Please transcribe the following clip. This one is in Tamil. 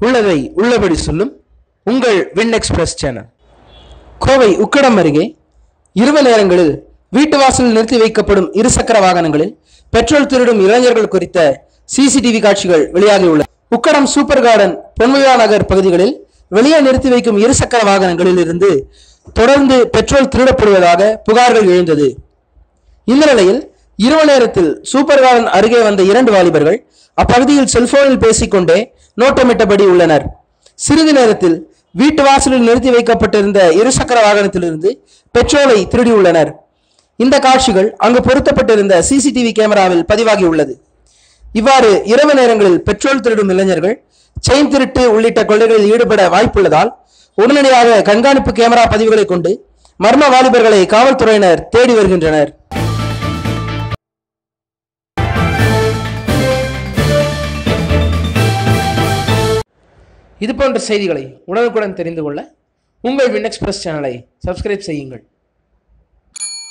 உள்ளதை உள்ளபடி சொல்லும் உங்கள் win express channel. Kovai Ukkadam அருகே இரவு நேரங்களில் வீட்டு வாசலில் நிறுத்தி வைக்கப்படும் இருசக்கர வாகனங்களில் பெட்ரோல் திருடும் இளைஞர்கள் குறித்த சிசிடிவி காட்சிகள் வெளியாகியுள்ளன. உக்கடம் சூப்பர் கார்டன், பொன்விழா நகர் பகுதிகளில் வெளியே நிறுத்தி வைக்கும் இருசக்கர வாகனங்களில் இருந்து தொடர்ந்து பெட்ரோல் திருடப்படுவதாக புகார்கள் எழுந்தது. இந்த நிலையில் இரவு நேரத்தில் சூப்பர் கார்டன் அருகே வந்த 2 வாலிபர்கள் அப்பகுதியில் செல்போனில் பேசிக்கொண்டே நோட்டமிட்டபடி உள்ளனர். சிறிது நேரத்தில் வீட்டு வாசலில் நிறுத்தி வைக்கப்பட்டிருந்த இருசக்கர வாகனத்திலிருந்து பெட்ரோலை திருடியுள்ளனர். இந்த காட்சிகள் அங்கு பொருத்தப்பட்டிருந்த சிசிடிவி கேமராவில் பதிவாகியுள்ளது. இவ்வாறு இரவு நேரங்களில் பெட்ரோல் திருடும் இளைஞர்கள் செயின் திருட்டு உள்ளிட்ட கொள்ளைகளில் ஈடுபட வாய்ப்புள்ளதால் உடனடியாக கண்காணிப்பு கேமரா பதிவுகளை கொண்டு மர்ம வாலிபர்களை காவல்துறையினர் தேடி வருகின்றனர். இதுபோன்ற செய்திகளை உடனுக்குடன் தெரிந்து கொள்ள உங்கள் வின் எக்ஸ்பிரஸ் சேனலை சப்ஸ்கிரைப் செய்யுங்கள்.